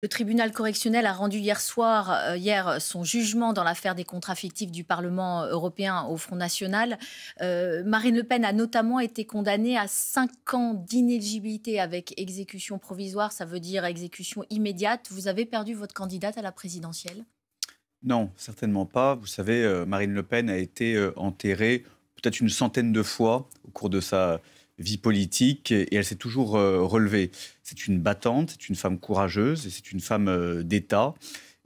Le tribunal correctionnel a rendu hier son jugement dans l'affaire des contrats fictifs du Parlement européen au Front National. Marine Le Pen a notamment été condamnée à 5 ans d'inéligibilité avec exécution provisoire, ça veut dire exécution immédiate. Vous avez perdu votre candidate à la présidentielle? Non, certainement pas. Vous savez, Marine Le Pen a été enterrée peut-être une centaine de fois au cours de sa vie politique et elle s'est toujours relevée. C'est une battante, c'est une femme courageuse et c'est une femme d'État.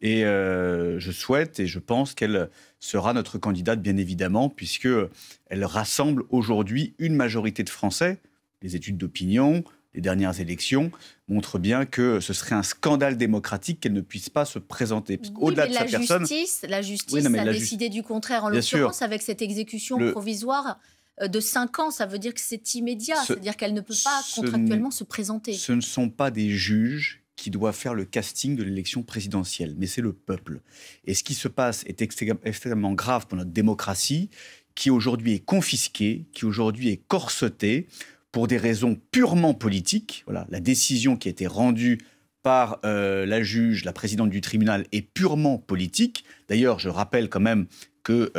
Et je souhaite et je pense qu'elle sera notre candidate, bien évidemment, puisqu'elle rassemble aujourd'hui une majorité de Français. Les études d'opinion, les dernières élections montrent bien que ce serait un scandale démocratique qu'elle ne puisse pas se présenter. Oui, Au-delà mais de sa personne... la justice a décidé du contraire, en l'occurrence, avec cette exécution provisoire de 5 ans. Ça veut dire que c'est immédiat, c'est-à-dire qu'elle ne peut pas contractuellement se présenter. Ce ne sont pas des juges qui doivent faire le casting de l'élection présidentielle, mais c'est le peuple. Et ce qui se passe est extrêmement grave pour notre démocratie, qui aujourd'hui est confisquée, qui aujourd'hui est corsetée, pour des raisons purement politiques. Voilà, la décision qui a été rendue par la juge, la présidente du tribunal, est purement politique. D'ailleurs, je rappelle quand même que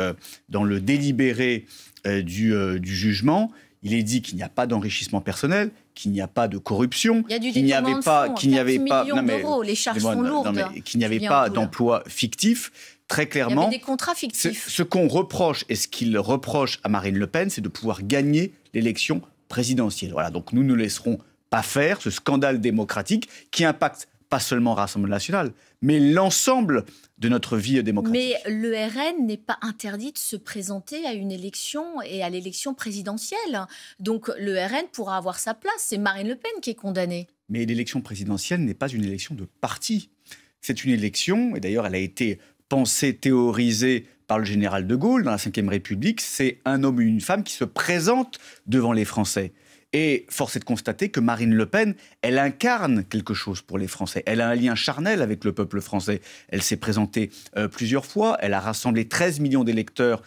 dans le délibéré du jugement, il est dit qu'il n'y a pas d'enrichissement personnel, qu'il n'y a pas de corruption, qu'il n'y avait pas, les charges sont lourdes, qu'il n'y avait pas d'emploi fictif. Très clairement, il y avait des contrats fictifs. Ce qu'on reproche et ce qu'il reproche à Marine Le Pen, c'est de pouvoir gagner l'élection présidentielle. Voilà, donc nous ne laisserons pas faire ce scandale démocratique qui impacte pas seulement le Rassemblement national, mais l'ensemble de notre vie démocratique. Mais le RN n'est pas interdit de se présenter à une élection et à l'élection présidentielle. Donc le RN pourra avoir sa place. C'est Marine Le Pen qui est condamnée. Mais l'élection présidentielle n'est pas une élection de parti. C'est une élection, et d'ailleurs elle a été pensée, théorisée par le général de Gaulle dans la Ve République. C'est un homme ou une femme qui se présente devant les Français. Et force est de constater que Marine Le Pen, elle incarne quelque chose pour les Français. Elle a un lien charnel avec le peuple français. Elle s'est présentée plusieurs fois. Elle a rassemblé 13 millions d'électeurs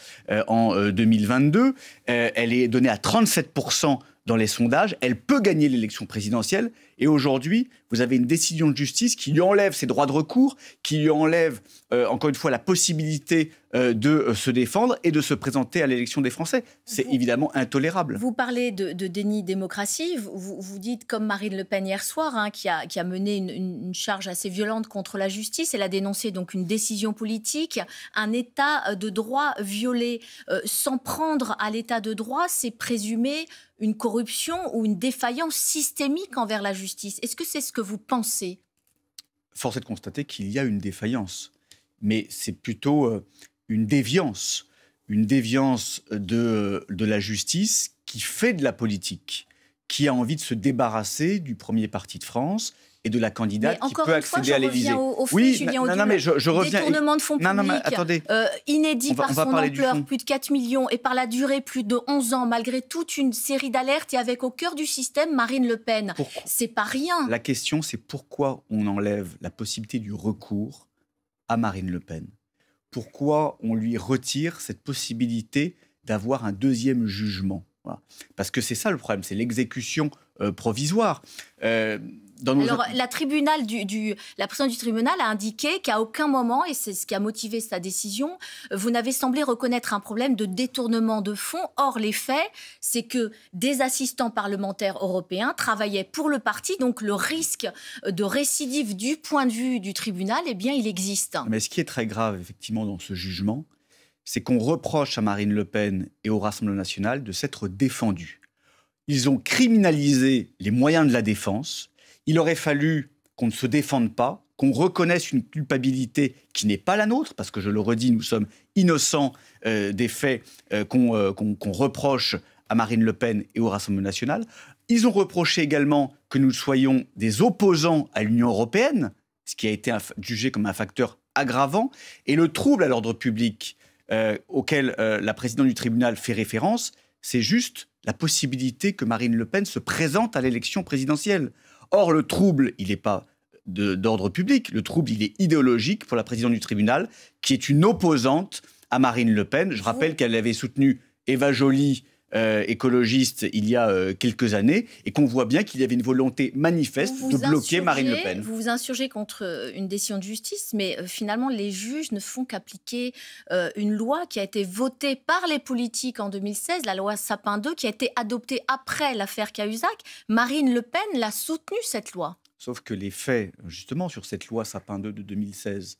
en 2022. Elle est donnée à 37% dans les sondages. Elle peut gagner l'élection présidentielle. Et aujourd'hui, vous avez une décision de justice qui lui enlève ses droits de recours, qui lui enlève, encore une fois, la possibilité de se défendre et de se présenter à l'élection des Français. C'est évidemment intolérable. Vous parlez de déni de démocratie. Vous dites, comme Marine Le Pen hier soir, qui a mené une charge assez violente contre la justice. Elle a dénoncé donc une décision politique, un état de droit violé. S'en prendre à l'état de droit, c'est présumer une corruption ou une défaillance systémique envers la justice. Est-ce que c'est ce que vous pensez? Force est de constater qu'il y a une défaillance. Mais c'est plutôt une déviance de la justice qui fait de la politique, qui a envie de se débarrasser du premier parti de France et de la candidate qui peut accéder à l'Élysée. Oui, mais je reviens. Détournement de fonds publics, inédit par son ampleur, plus de 4 millions, et par la durée, plus de 11 ans, malgré toute une série d'alertes, et avec au cœur du système Marine Le Pen. C'est pas rien. La question, c'est pourquoi on enlève la possibilité du recours à Marine Le Pen? Pourquoi on lui retire cette possibilité d'avoir un deuxième jugement? Voilà. Parce que c'est ça le problème, c'est l'exécution provisoire. Alors, la présidente du tribunal a indiqué qu'à aucun moment, et c'est ce qui a motivé sa décision, vous n'avez semblé reconnaître un problème de détournement de fonds. Or, les faits, c'est que des assistants parlementaires européens travaillaient pour le parti, donc le risque de récidive du point de vue du tribunal, eh bien, il existe. Mais ce qui est très grave, effectivement, dans ce jugement, c'est qu'on reproche à Marine Le Pen et au Rassemblement national de s'être défendus. Ils ont criminalisé les moyens de la défense. Il aurait fallu qu'on ne se défende pas, qu'on reconnaisse une culpabilité qui n'est pas la nôtre, parce que, je le redis, nous sommes innocents des faits qu'on reproche à Marine Le Pen et au Rassemblement national. Ils ont reproché également que nous soyons des opposants à l'Union européenne, ce qui a été jugé comme un facteur aggravant. Et le trouble à l'ordre public auquel la présidente du tribunal fait référence, c'est juste la possibilité que Marine Le Pen se présente à l'élection présidentielle. Or, le trouble, il n'est pas d'ordre public. Le trouble, il est idéologique pour la présidente du tribunal, qui est une opposante à Marine Le Pen. Je rappelle qu'elle avait soutenu Eva Joly écologiste il y a quelques années, et qu'on voit bien qu'il y avait une volonté manifeste de bloquer Marine Le Pen. Vous vous insurgez contre une décision de justice, mais finalement, les juges ne font qu'appliquer une loi qui a été votée par les politiques en 2016, la loi Sapin 2, qui a été adoptée après l'affaire Cahuzac. Marine Le Pen l'a soutenue, cette loi. Sauf que les faits, justement, sur cette loi Sapin 2 de 2016,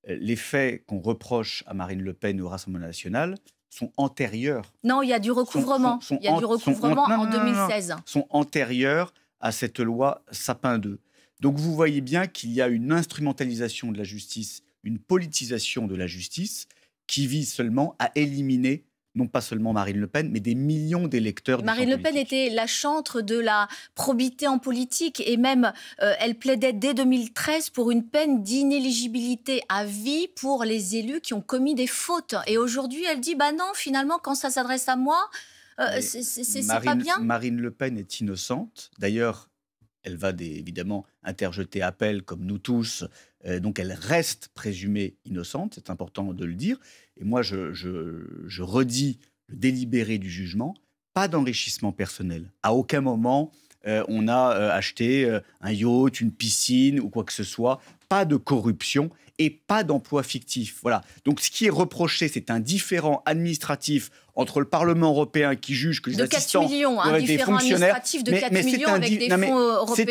les faits qu'on reproche à Marine Le Pen et au Rassemblement national sont antérieurs. Non, il y a du recouvrement. Il y a du recouvrement en 2016. Sont antérieurs à cette loi Sapin 2. Donc vous voyez bien qu'il y a une instrumentalisation de la justice, une politisation de la justice qui vise seulement à éliminer non pas seulement Marine Le Pen, mais des millions d'électeurs. Marine Le Pen était la chantre de la probité en politique et même elle plaidait dès 2013 pour une peine d'inéligibilité à vie pour les élus qui ont commis des fautes. Et aujourd'hui, elle dit, bah non, finalement, quand ça s'adresse à moi, c'est pas bien. Marine Le Pen est innocente. D'ailleurs, elle va évidemment interjeter appel, comme nous tous. Donc, elle reste présumée innocente. C'est important de le dire. Et moi, je redis le délibéré du jugement. Pas d'enrichissement personnel. À aucun moment, on a acheté un yacht, une piscine ou quoi que ce soit. Pas de corruption et pas d'emploi fictif. Voilà. Donc, ce qui est reproché, c'est un différend administratif entre le Parlement européen qui juge que les assistants doivent être des fonctionnaires. C'est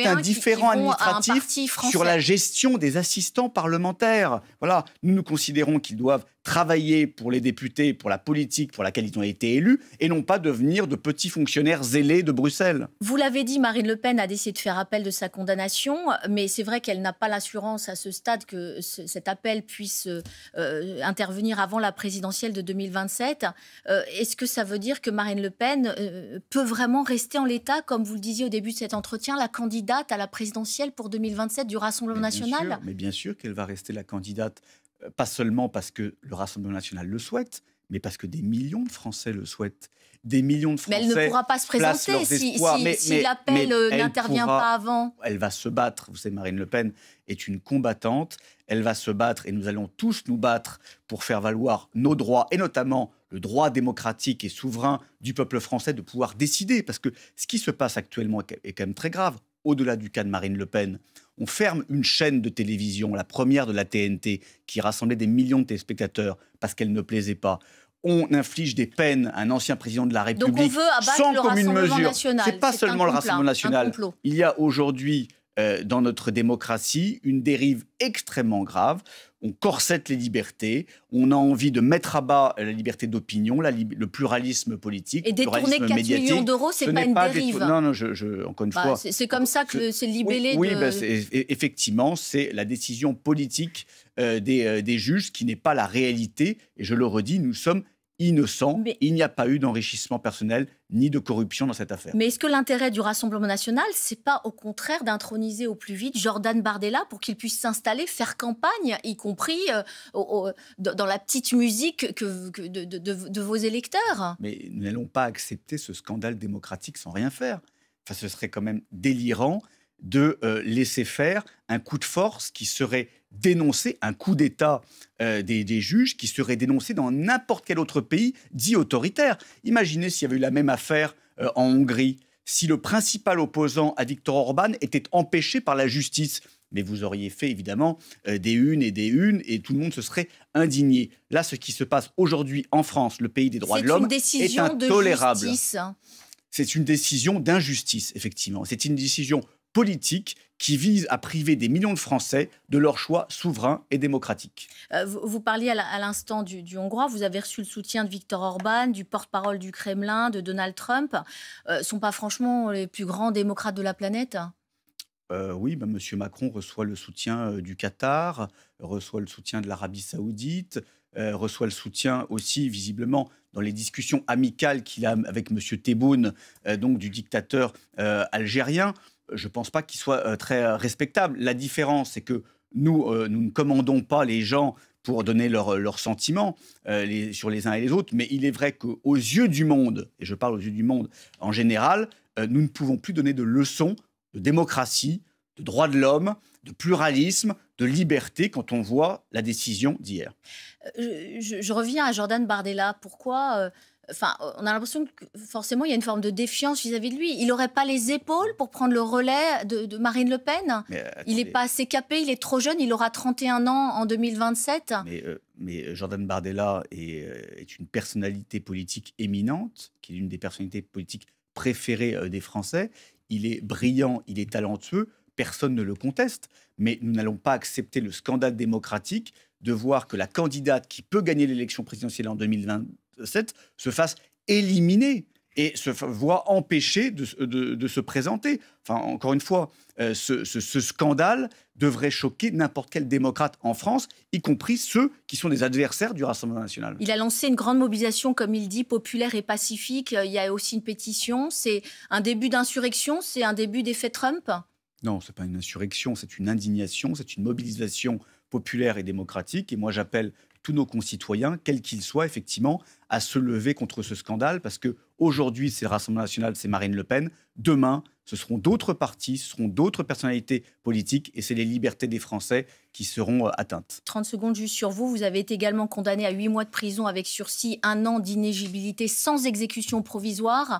un différend administratif sur la gestion des assistants parlementaires. Voilà. Nous considérons qu'ils doivent travailler pour les députés, pour la politique pour laquelle ils ont été élus, et non pas devenir de petits fonctionnaires zélés de Bruxelles. Vous l'avez dit, Marine Le Pen a décidé de faire appel de sa condamnation, mais c'est vrai qu'elle n'a pas l'assurance à ce stade que cet appel puisse intervenir avant la présidentielle de 2027. Est-ce que ça veut dire que Marine Le Pen peut vraiment rester en l'état, comme vous le disiez au début de cet entretien, la candidate à la présidentielle pour 2027 du Rassemblement national ? Mais bien sûr qu'elle va rester la candidate, pas seulement parce que le Rassemblement national le souhaite, mais parce que des millions de Français le souhaitent. Des millions de Français. Mais elle ne pourra pas se présenter si l'appel n'intervient pas avant. Elle va se battre. Vous savez, Marine Le Pen est une combattante. Elle va se battre et nous allons tous nous battre pour faire valoir nos droits, et notamment le droit démocratique et souverain du peuple français de pouvoir décider. Parce que ce qui se passe actuellement est quand même très grave. Au-delà du cas de Marine Le Pen, on ferme une chaîne de télévision, la première de la TNT, qui rassemblait des millions de téléspectateurs parce qu'elle ne plaisait pas. On inflige des peines à un ancien président de la République. Donc on veut abattre le Rassemblement national. C'est pas seulement le Rassemblement national. Il y a aujourd'hui, dans notre démocratie, une dérive extrêmement grave. On corsette les libertés, on a envie de mettre à bas la liberté d'opinion, le pluralisme politique, et détourner 4 millions d'euros, c'est pas une dérive. Non, encore une fois... C'est comme ça que c'est libellé. Oui, effectivement, c'est la décision politique des juges qui n'est pas la réalité. Et je le redis, nous sommes innocents. Mais il n'y a pas eu d'enrichissement personnel ni de corruption dans cette affaire. Mais est-ce que l'intérêt du Rassemblement national, c'est pas au contraire d'introniser au plus vite Jordan Bardella pour qu'il puisse s'installer, faire campagne, y compris dans la petite musique de vos électeurs? Mais nous n'allons pas accepter ce scandale démocratique sans rien faire. Enfin, ce serait quand même délirant de laisser faire un coup de force qui serait dénoncé, un coup d'État des juges qui serait dénoncé dans n'importe quel autre pays dit autoritaire. Imaginez s'il y avait eu la même affaire en Hongrie, si le principal opposant à Viktor Orban était empêché par la justice. Mais vous auriez fait évidemment des unes, et tout le monde se serait indigné. Là, ce qui se passe aujourd'hui en France, le pays des droits de l'homme, est intolérable. C'est une décision d'injustice, effectivement. C'est une décision politique qui vise à priver des millions de Français de leur choix souverain et démocratique. Vous parliez à l'instant du Hongrois, vous avez reçu le soutien de Viktor Orban, du porte-parole du Kremlin, de Donald Trump. Ne sont pas franchement les plus grands démocrates de la planète ? Oui, M. Macron reçoit le soutien du Qatar, reçoit le soutien de l'Arabie Saoudite, reçoit le soutien aussi, visiblement, dans les discussions amicales qu'il a avec M. Tebboune, donc du dictateur algérien. Je ne pense pas qu'il soit très respectable. La différence, c'est que nous ne commandons pas les gens pour donner leurs sentiments sur les uns et les autres, mais il est vrai qu'aux yeux du monde, et je parle aux yeux du monde en général, nous ne pouvons plus donner de leçons de démocratie, de droits de l'homme, de pluralisme, de liberté quand on voit la décision d'hier. Je reviens à Jordan Bardella. Pourquoi Enfin, on a l'impression que forcément, il y a une forme de défiance vis-à-vis de lui. Il n'aurait pas les épaules pour prendre le relais de Marine Le Pen? Mais Il n'est attendez, pas assez capé, il est trop jeune, il aura 31 ans en 2027. mais Jordan Bardella est une personnalité politique éminente, qui est l'une des personnalités politiques préférées des Français. Il est brillant, il est talentueux, personne ne le conteste. Mais nous n'allons pas accepter le scandale démocratique de voir que la candidate qui peut gagner l'élection présidentielle en 2027 se fasse éliminer et voit empêcher de se présenter. Enfin, encore une fois, ce scandale devrait choquer n'importe quel démocrate en France, y compris ceux qui sont des adversaires du Rassemblement national. Il a lancé une grande mobilisation, comme il dit, populaire et pacifique. Il y a aussi une pétition. C'est un début d'insurrection, c'est un début d'effet Trump? Non, ce n'est pas une insurrection, c'est une indignation, c'est une mobilisation populaire et démocratique. Et moi, j'appelle tous nos concitoyens, quels qu'ils soient, effectivement, à se lever contre ce scandale, parce qu'aujourd'hui, c'est le Rassemblement national, c'est Marine Le Pen. Demain, ce seront d'autres partis, ce seront d'autres personnalités politiques, et c'est les libertés des Français qui seront atteintes. 30 secondes juste sur vous. Vous avez été également condamné à 8 mois de prison avec sursis, 1 an d'inéligibilité sans exécution provisoire.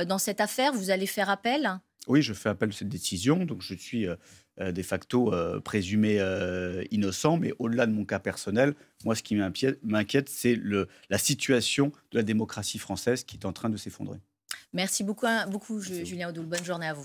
Dans cette affaire, vous allez faire appel? Oui, je fais appel à cette décision, donc je suis de facto présumé innocent, mais au-delà de mon cas personnel, moi, ce qui m'inquiète, c'est la situation de la démocratie française qui est en train de s'effondrer. Merci beaucoup, Julien Audoul. Bonne journée à vous.